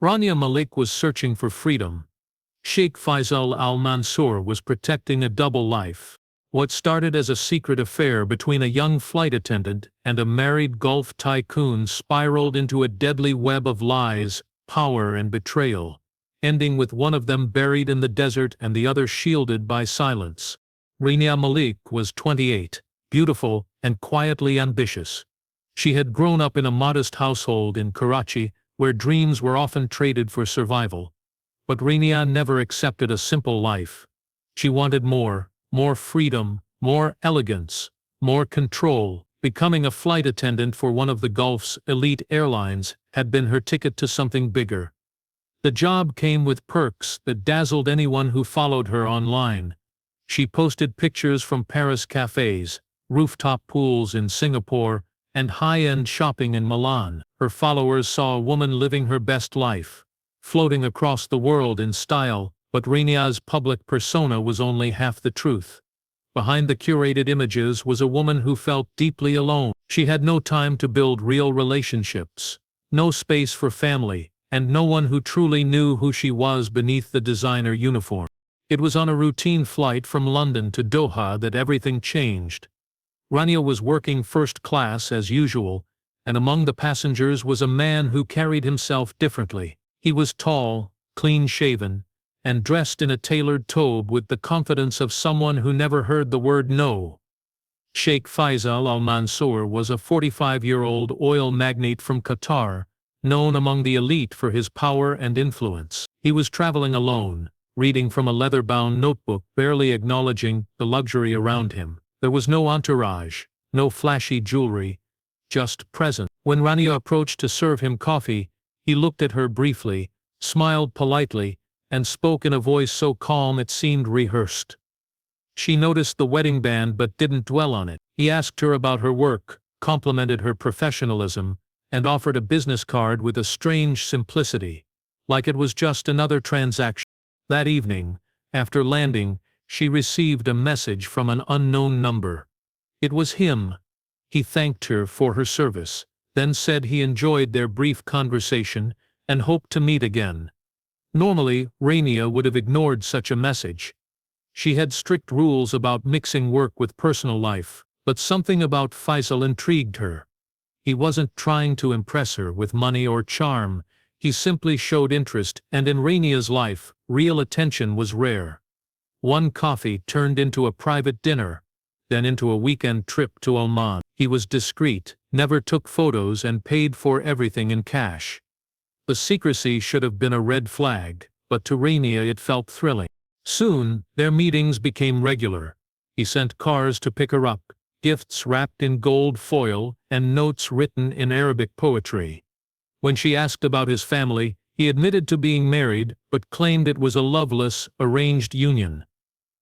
Rania Malik was searching for freedom. Sheikh Faisal al-Mansour was protecting a double life. What started as a secret affair between a young flight attendant and a married Gulf tycoon spiraled into a deadly web of lies, power and betrayal, ending with one of them buried in the desert and the other shielded by silence. Rania Malik was 28, beautiful and quietly ambitious. She had grown up in a modest household in Karachi, where dreams were often traded for survival. But Rania never accepted a simple life. She wanted more freedom, more elegance, more control. Becoming a flight attendant for one of the Gulf's elite airlines had been her ticket to something bigger. The job came with perks that dazzled anyone who followed her online. She posted pictures from Paris cafes, rooftop pools in Singapore, and high-end shopping in Milan. Her followers saw a woman living her best life, floating across the world in style, but Rania's public persona was only half the truth. Behind the curated images was a woman who felt deeply alone. She had no time to build real relationships, no space for family, and no one who truly knew who she was beneath the designer uniform. It was on a routine flight from London to Doha that everything changed. Rania was working first class as usual, and among the passengers was a man who carried himself differently. He was tall, clean-shaven, and dressed in a tailored tobe with the confidence of someone who never heard the word no. Sheikh Faisal al-Mansour was a 45-year-old oil magnate from Qatar, known among the elite for his power and influence. He was traveling alone, reading from a leather-bound notebook, barely acknowledging the luxury around him. There was no entourage, no flashy jewelry, just presence. When Rania approached to serve him coffee, he looked at her briefly, smiled politely, and spoke in a voice so calm it seemed rehearsed. She noticed the wedding band but didn't dwell on it. He asked her about her work, complimented her professionalism, and offered a business card with a strange simplicity, like it was just another transaction. That evening, after landing, she received a message from an unknown number. It was him. He thanked her for her service, then said he enjoyed their brief conversation and hoped to meet again. Normally, Rania would have ignored such a message. She had strict rules about mixing work with personal life, but something about Faisal intrigued her. He wasn't trying to impress her with money or charm, he simply showed interest, and in Rania's life, real attention was rare. One coffee turned into a private dinner, then into a weekend trip to Oman. He was discreet, never took photos and paid for everything in cash. The secrecy should have been a red flag, but to Rania it felt thrilling. Soon, their meetings became regular. He sent cars to pick her up, gifts wrapped in gold foil, and notes written in Arabic poetry. When she asked about his family, he admitted to being married, but claimed it was a loveless, arranged union.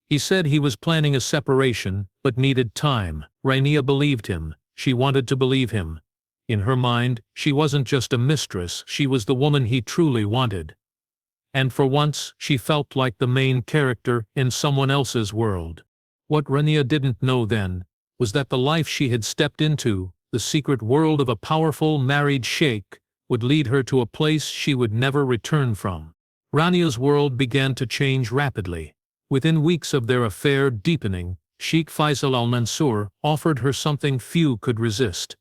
He said he was planning a separation, but needed time. Rania believed him. She wanted to believe him. In her mind, she wasn't just a mistress, she was the woman he truly wanted. And for once, she felt like the main character in someone else's world. What Rania didn't know then was that the life she had stepped into, the secret world of a powerful married sheikh, would lead her to a place she would never return from. Rania's world began to change rapidly. Within weeks of their affair deepening, Sheikh Faisal al-Mansour offered her something few could resist: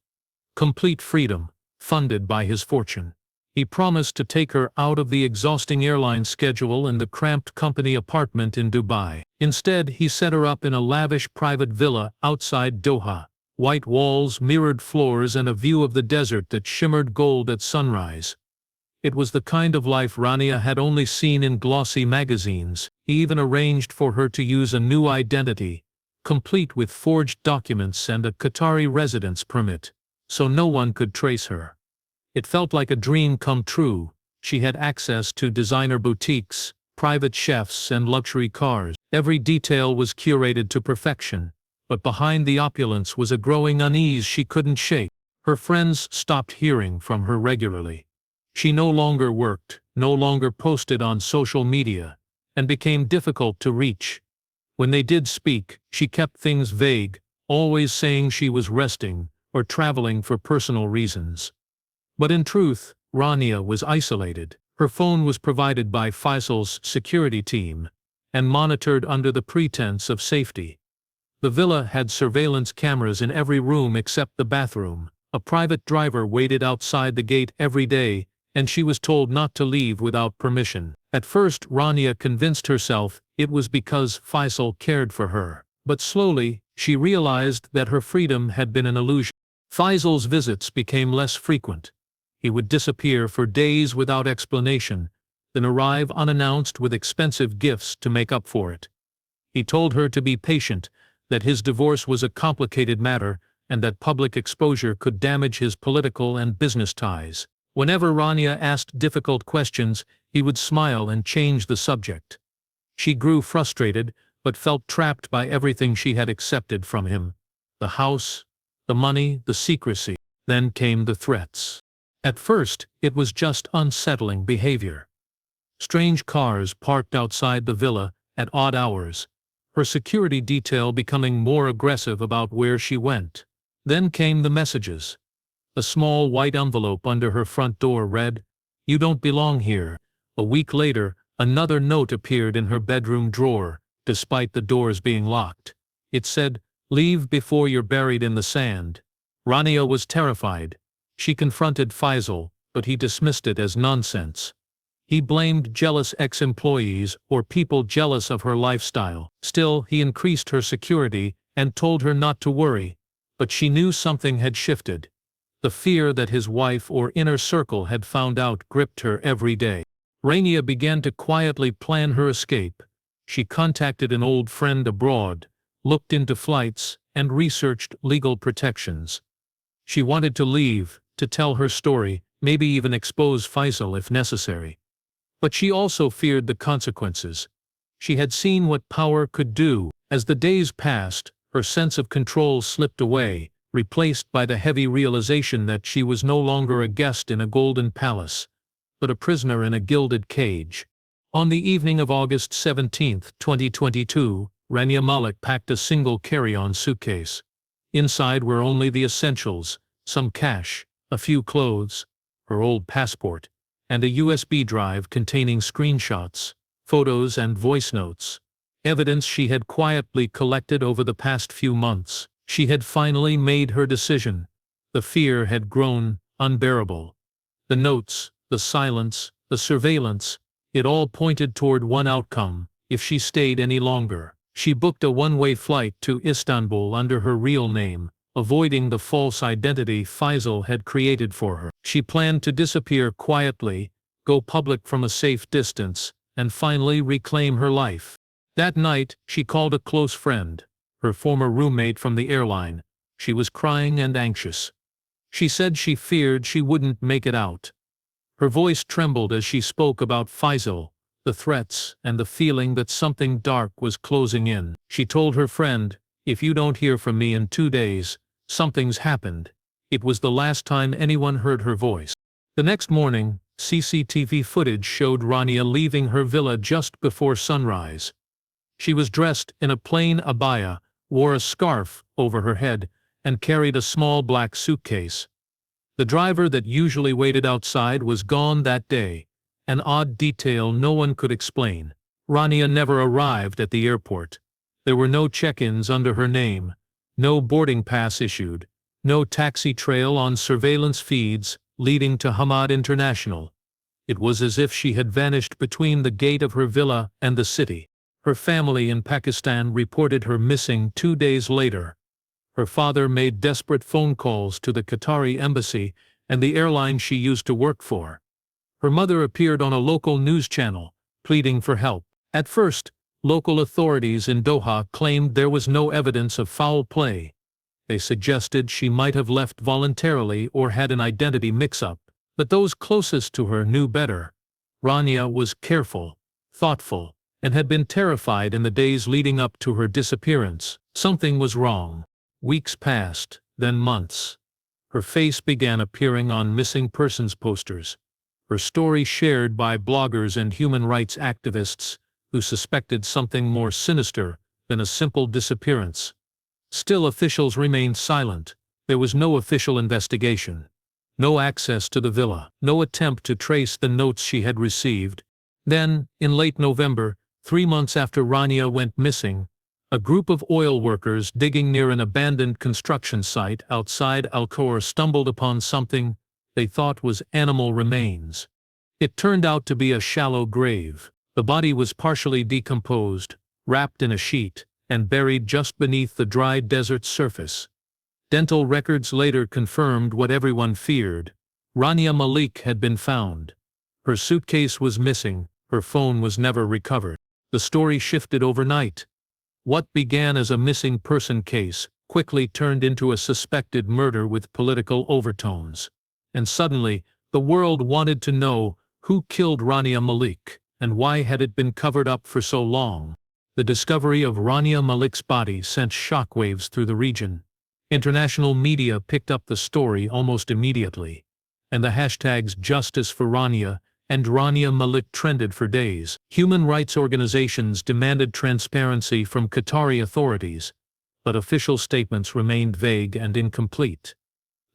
complete freedom, funded by his fortune. He promised to take her out of the exhausting airline schedule and the cramped company apartment in Dubai. Instead, he set her up in a lavish private villa outside Doha. White walls, mirrored floors, and a view of the desert that shimmered gold at sunrise. It was the kind of life Rania had only seen in glossy magazines. He even arranged for her to use a new identity, complete with forged documents and a Qatari residence permit, so no one could trace her. It felt like a dream come true. She had access to designer boutiques, private chefs, and luxury cars. Every detail was curated to perfection. But behind the opulence was a growing unease she couldn't shake. Her friends stopped hearing from her regularly. She no longer worked, no longer posted on social media, and became difficult to reach. When they did speak, she kept things vague, always saying she was resting or traveling for personal reasons. But in truth, Rania was isolated. Her phone was provided by Faisal's security team and monitored under the pretense of safety. The villa had surveillance cameras in every room except the bathroom. A private driver waited outside the gate every day, and she was told not to leave without permission. At first, Rania convinced herself it was because Faisal cared for her. But slowly, she realized that her freedom had been an illusion. Faisal's visits became less frequent. He would disappear for days without explanation, then arrive unannounced with expensive gifts to make up for it. He told her to be patient, that his divorce was a complicated matter, and that public exposure could damage his political and business ties. Whenever Rania asked difficult questions, he would smile and change the subject. She grew frustrated, but felt trapped by everything she had accepted from him. The house, the money, the secrecy. Then came the threats. At first, it was just unsettling behavior. Strange cars parked outside the villa at odd hours, her security detail becoming more aggressive about where she went. Then came the messages. A small white envelope under her front door read, "You don't belong here." A week later, another note appeared in her bedroom drawer, despite the doors being locked. It said, "Leave before you're buried in the sand." Rania was terrified. She confronted Faisal, but he dismissed it as nonsense. He blamed jealous ex-employees or people jealous of her lifestyle. Still, he increased her security and told her not to worry, but she knew something had shifted. The fear that his wife or inner circle had found out gripped her every day. Rania began to quietly plan her escape. She contacted an old friend abroad, looked into flights, and researched legal protections. She wanted to leave, to tell her story, maybe even expose Faisal if necessary. But she also feared the consequences. She had seen what power could do. As the days passed, her sense of control slipped away, replaced by the heavy realization that she was no longer a guest in a golden palace, but a prisoner in a gilded cage. On the evening of August 17, 2022, Rania Malik packed a single carry-on suitcase. Inside were only the essentials, some cash, a few clothes, her old passport, and a USB drive containing screenshots, photos and voice notes. Evidence she had quietly collected over the past few months. She had finally made her decision. The fear had grown unbearable. The notes, the silence, the surveillance, it all pointed toward one outcome. If she stayed any longer, she booked a one-way flight to Istanbul under her real name, avoiding the false identity Faisal had created for her. She planned to disappear quietly, go public from a safe distance, and finally reclaim her life. That night, she called a close friend, her former roommate from the airline. She was crying and anxious. She said she feared she wouldn't make it out. Her voice trembled as she spoke about Faisal, the threats, and the feeling that something dark was closing in. She told her friend, "If you don't hear from me in 2 days, something's happened." It was the last time anyone heard her voice. The next morning, CCTV footage showed Rania leaving her villa just before sunrise. She was dressed in a plain abaya, wore a scarf over her head, and carried a small black suitcase. The driver that usually waited outside was gone that day, an odd detail no one could explain. Rania never arrived at the airport. There were no check-ins under her name, no boarding pass issued, no taxi trail on surveillance feeds leading to Hamad International. It was as if she had vanished between the gate of her villa and the city. Her family in Pakistan reported her missing 2 days later. Her father made desperate phone calls to the Qatari embassy and the airline she used to work for. Her mother appeared on a local news channel, pleading for help. At first, local authorities in Doha claimed there was no evidence of foul play. They suggested she might have left voluntarily or had an identity mix-up. But those closest to her knew better. Rania was careful, thoughtful, and had been terrified in the days leading up to her disappearance. Something was wrong. Weeks passed, then months. Her face began appearing on missing persons posters. Her story shared by bloggers and human rights activists who suspected something more sinister than a simple disappearance. Still, officials remained silent. There was no official investigation. No access to the villa, no attempt to trace the notes she had received. Then, in late November, 3 months after Rania went missing, a group of oil workers digging near an abandoned construction site outside Al-Khor stumbled upon something they thought was animal remains. It turned out to be a shallow grave. The body was partially decomposed, wrapped in a sheet, and buried just beneath the dry desert surface. Dental records later confirmed what everyone feared. Rania Malik had been found. Her suitcase was missing, her phone was never recovered. The story shifted overnight. What began as a missing person case quickly turned into a suspected murder with political overtones. And suddenly, the world wanted to know who killed Rania Malik, and why had it been covered up for so long. The discovery of Rania Malik's body sent shockwaves through the region. International media picked up the story almost immediately, and the hashtags Justice for Rania and Rania Malik trended for days. Human rights organizations demanded transparency from Qatari authorities, but official statements remained vague and incomplete.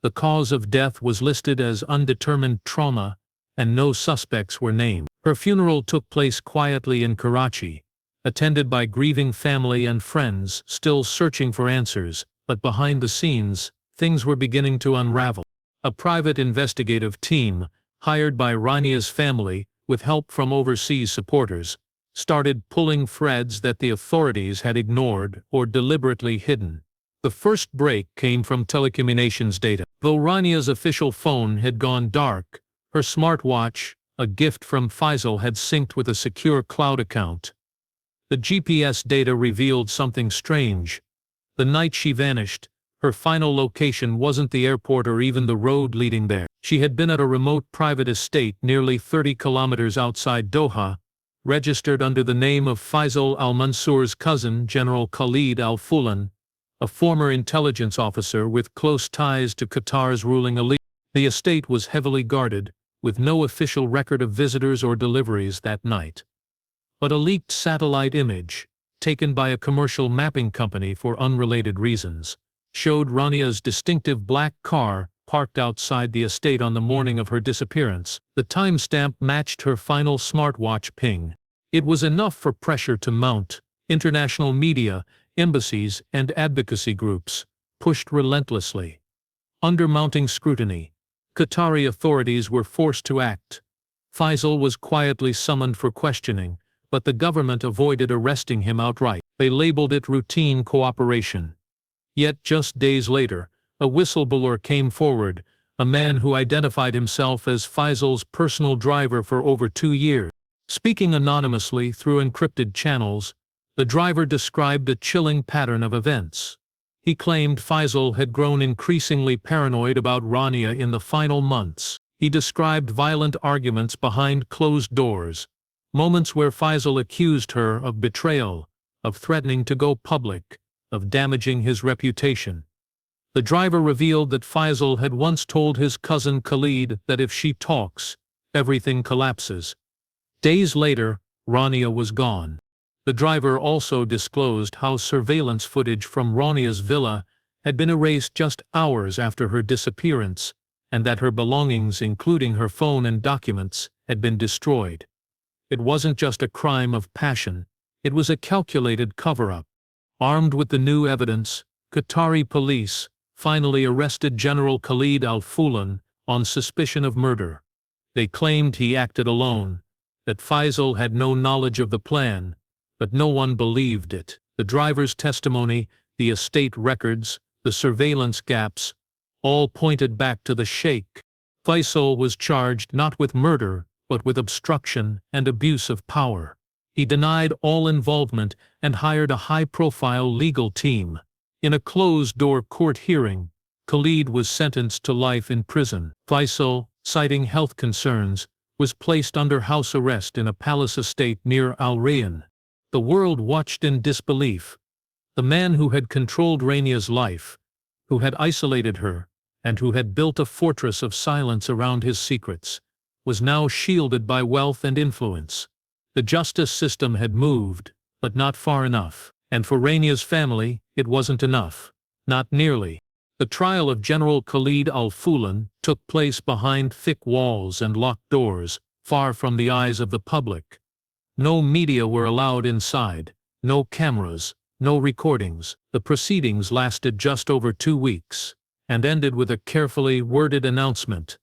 The cause of death was listed as undetermined trauma, and no suspects were named. Her funeral took place quietly in Karachi, attended by grieving family and friends still searching for answers, but behind the scenes, things were beginning to unravel. A private investigative team, hired by Rania's family, with help from overseas supporters, started pulling threads that the authorities had ignored or deliberately hidden. The first break came from telecommunications data. Though Rania's official phone had gone dark, her smartwatch, a gift from Faisal, had synced with a secure cloud account. The GPS data revealed something strange. The night she vanished, her final location wasn't the airport or even the road leading there. She had been at a remote private estate nearly 30 kilometers outside Doha, registered under the name of Faisal al-Mansour's cousin, General Khalid al-Fulan, a former intelligence officer with close ties to Qatar's ruling elite. The estate was heavily guarded, with no official record of visitors or deliveries that night. But a leaked satellite image, taken by a commercial mapping company for unrelated reasons, showed Rania's distinctive black car parked outside the estate on the morning of her disappearance. The timestamp matched her final smartwatch ping. It was enough for pressure to mount. International media, embassies, and advocacy groups pushed relentlessly. Under mounting scrutiny, Qatari authorities were forced to act. Faisal was quietly summoned for questioning, but the government avoided arresting him outright. They labeled it routine cooperation. Yet just days later, a whistleblower came forward, a man who identified himself as Faisal's personal driver for over 2 years. Speaking anonymously through encrypted channels, the driver described a chilling pattern of events. He claimed Faisal had grown increasingly paranoid about Rania in the final months. He described violent arguments behind closed doors, moments where Faisal accused her of betrayal, of threatening to go public, of damaging his reputation. The driver revealed that Faisal had once told his cousin Khalid that if she talks, everything collapses. Days later, Rania was gone. The driver also disclosed how surveillance footage from Rania's villa had been erased just hours after her disappearance, and that her belongings, including her phone and documents, had been destroyed. It wasn't just a crime of passion, it was a calculated cover-up. Armed with the new evidence, Qatari police finally arrested General Khalid al-Fulan on suspicion of murder. They claimed he acted alone, that Faisal had no knowledge of the plan, but no one believed it. The driver's testimony, the estate records, the surveillance gaps, all pointed back to the Sheikh. Faisal was charged not with murder, but with obstruction and abuse of power. He denied all involvement and hired a high-profile legal team. In a closed-door court hearing, Khalid was sentenced to life in prison. Faisal, citing health concerns, was placed under house arrest in a palace estate near Al Rayyan. The world watched in disbelief. The man who had controlled Rania's life, who had isolated her, and who had built a fortress of silence around his secrets, was now shielded by wealth and influence. The justice system had moved, but not far enough. And for Rania's family, it wasn't enough. Not nearly. The trial of General Khalid al-Fulan took place behind thick walls and locked doors, far from the eyes of the public. No media were allowed inside, no cameras, no recordings. The proceedings lasted just over 2 weeks, and ended with a carefully worded announcement.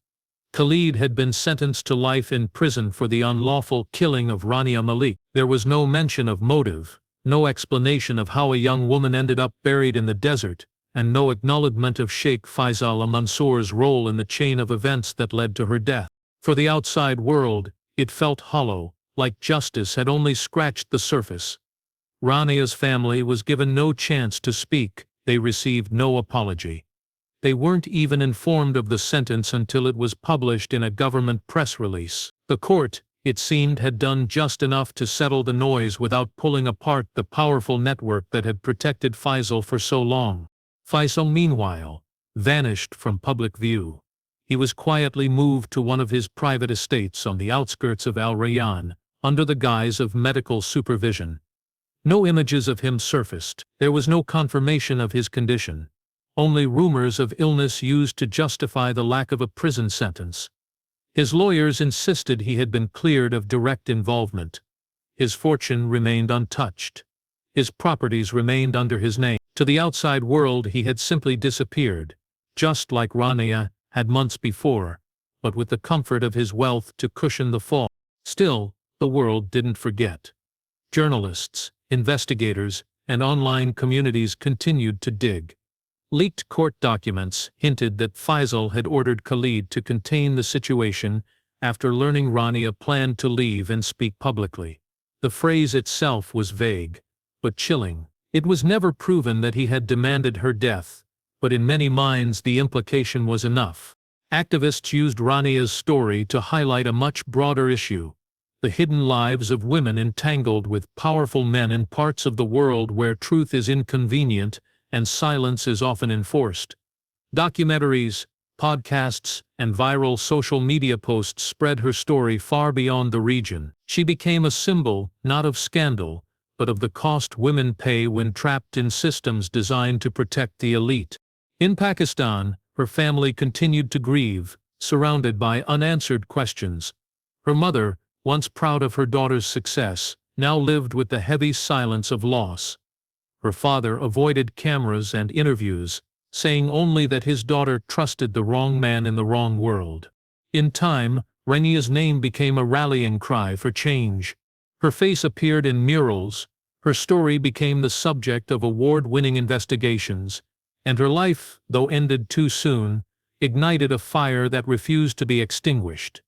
Khalid had been sentenced to life in prison for the unlawful killing of Rania Malik. There was no mention of motive, no explanation of how a young woman ended up buried in the desert, and no acknowledgement of Sheikh Faisal al-Mansour's role in the chain of events that led to her death. For the outside world, it felt hollow, like justice had only scratched the surface. Rania's family was given no chance to speak. They received no apology. They weren't even informed of the sentence until it was published in a government press release. The court, it seemed, had done just enough to settle the noise without pulling apart the powerful network that had protected Faisal for so long. Faisal, meanwhile, vanished from public view. He was quietly moved to one of his private estates on the outskirts of Al Rayyan, under the guise of medical supervision. No images of him surfaced. There was no confirmation of his condition. Only rumors of illness used to justify the lack of a prison sentence. His lawyers insisted he had been cleared of direct involvement. His fortune remained untouched. His properties remained under his name. To the outside world he had simply disappeared, just like Rania had months before, but with the comfort of his wealth to cushion the fall. Still, the world didn't forget. Journalists, investigators, and online communities continued to dig. Leaked court documents hinted that Faisal had ordered Khalid to contain the situation after learning Rania planned to leave and speak publicly. The phrase itself was vague, but chilling. It was never proven that he had demanded her death, but in many minds the implication was enough. Activists used Rania's story to highlight a much broader issue: the hidden lives of women entangled with powerful men in parts of the world where truth is inconvenient and silence is often enforced. Documentaries, podcasts, and viral social media posts spread her story far beyond the region. She became a symbol, not of scandal, but of the cost women pay when trapped in systems designed to protect the elite. In Pakistan, her family continued to grieve, surrounded by unanswered questions. Her mother, once proud of her daughter's success, now lived with the heavy silence of loss. Her father avoided cameras and interviews, saying only that his daughter trusted the wrong man in the wrong world. In time, Rania's name became a rallying cry for change. Her face appeared in murals, her story became the subject of award-winning investigations, and her life, though ended too soon, ignited a fire that refused to be extinguished.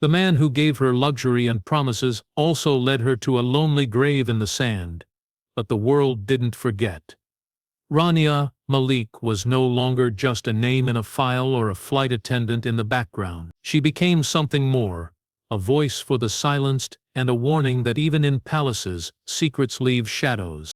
The man who gave her luxury and promises also led her to a lonely grave in the sand. But the world didn't forget. Rania Malik was no longer just a name in a file or a flight attendant in the background. She became something more, a voice for the silenced and a warning that even in palaces, secrets leave shadows.